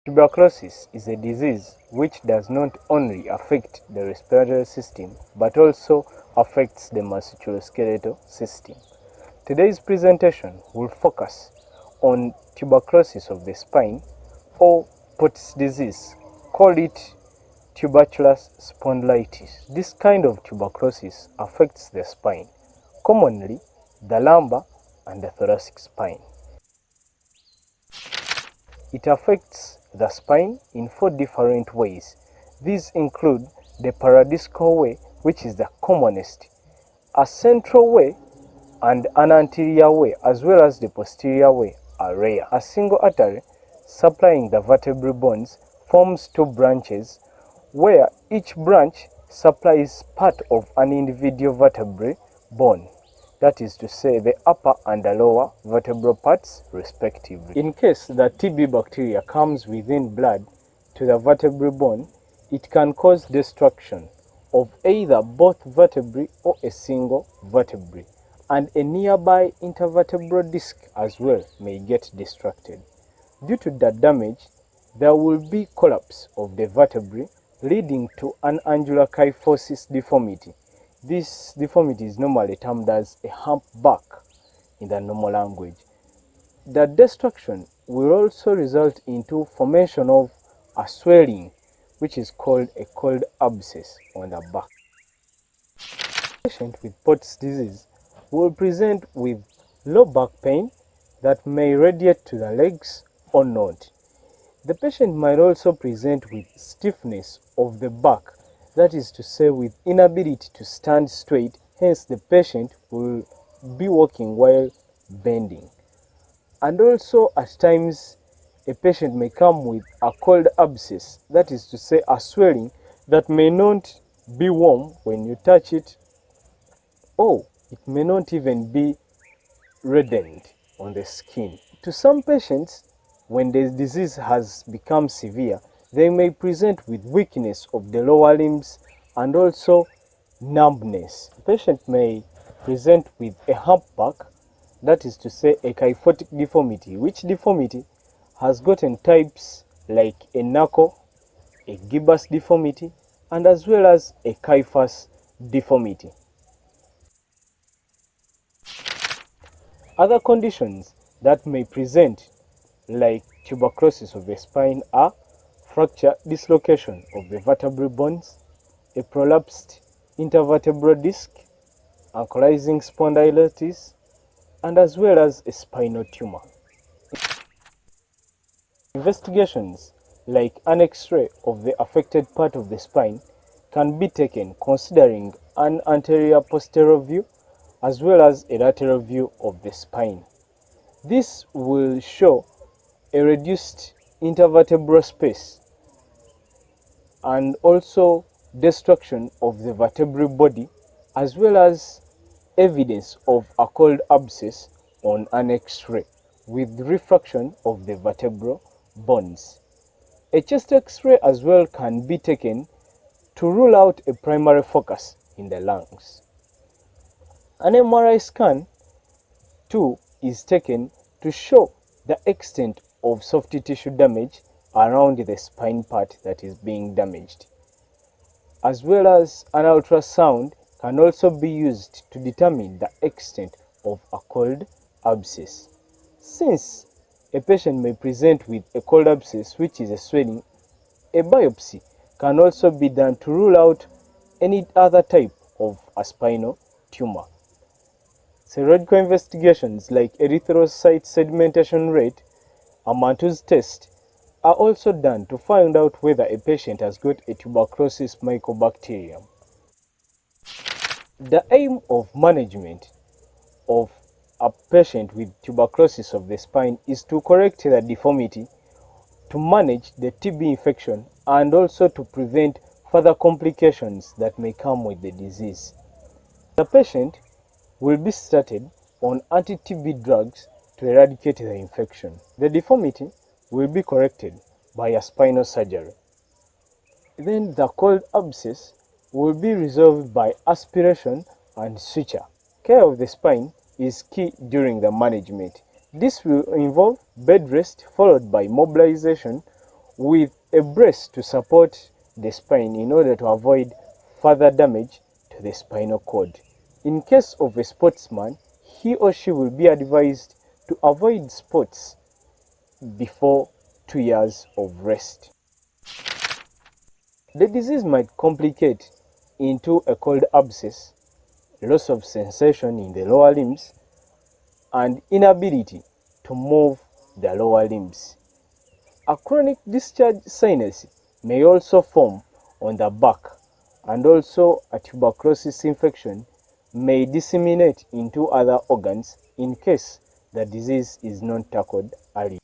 Tuberculosis is a disease which does not only affect the respiratory system but also affects the musculoskeletal system. Today's presentation will focus on tuberculosis of the spine or Pott's disease. Call it tuberculous spondylitis. This kind of tuberculosis affects the spine, commonly the lumbar and the thoracic spine. It affects the spine in 4 different ways. These include the paradiscal way, which is the commonest, a central way, and an anterior way, as well as the posterior way, are rare. A single artery supplying the vertebral bones forms 2 branches, where each branch supplies part of an individual vertebral bone. That is to say, the upper and the lower vertebral parts respectively. In case the TB bacteria comes within blood to the vertebral bone, it can cause destruction of either both vertebrae or a single vertebrae, and a nearby intervertebral disc as well may get distracted. Due to that damage, there will be collapse of the vertebrae, leading to an angular kyphosis deformity. This deformity is normally termed as a humpback in the normal language. The destruction will also result into formation of a swelling, which is called a cold abscess on the back. A patient with Pott's disease will present with low back pain that may radiate to the legs or not. The patient might also present with stiffness of the back, that is to say, with inability to stand straight, hence the patient will be walking while bending. And also at times a patient may come with a cold abscess, that is to say, a swelling that may not be warm when you touch it, or it may not even be reddened on the skin. To some patients, when the disease has become severe, they may present with weakness of the lower limbs and also numbness. The patient may present with a humpback, that is to say, a kyphotic deformity, which deformity has gotten types like a knuckle, a gibbous deformity, and as well as a kyphus deformity. Other conditions that may present like tuberculosis of the spine are fracture dislocation of the vertebral bones, a prolapsed intervertebral disc, ankylosing spondylitis, and as well as a spinal tumor. Investigations like an X-ray of the affected part of the spine can be taken considering an anterior posterior view as well as a lateral view of the spine. This will show a reduced intervertebral space and also destruction of the vertebral body, as well as evidence of a cold abscess on an X-ray with refraction of the vertebral bones. A chest X-ray as well can be taken to rule out a primary focus in the lungs. An MRI scan too is taken to show the extent of soft tissue damage around the spine part that is being damaged. As well as an ultrasound can also be used to determine the extent of a cold abscess. Since a patient may present with a cold abscess, which is a swelling, a biopsy can also be done to rule out any other type of a spinal tumor. Serological investigations like erythrocyte sedimentation rate, a Mantoux test, are also done to find out whether a patient has got a tuberculosis mycobacterium. The aim of management of a patient with tuberculosis of the spine is to correct the deformity, to manage the TB infection, and also to prevent further complications that may come with the disease. The patient will be started on anti-TB drugs to eradicate the infection. The deformity will be corrected by a spinal surgery. Then the cold abscess will be resolved by aspiration and suture. Care of the spine is key during the management. This will involve bed rest followed by mobilization with a brace to support the spine in order to avoid further damage to the spinal cord. In case of a sportsman, he or she will be advised to avoid sports before 2 years of rest. The disease might complicate into a cold abscess, loss of sensation in the lower limbs, and inability to move the lower limbs. A chronic discharge sinus may also form on the back, and also a tuberculosis infection may disseminate into other organs in case the disease is not tackled early.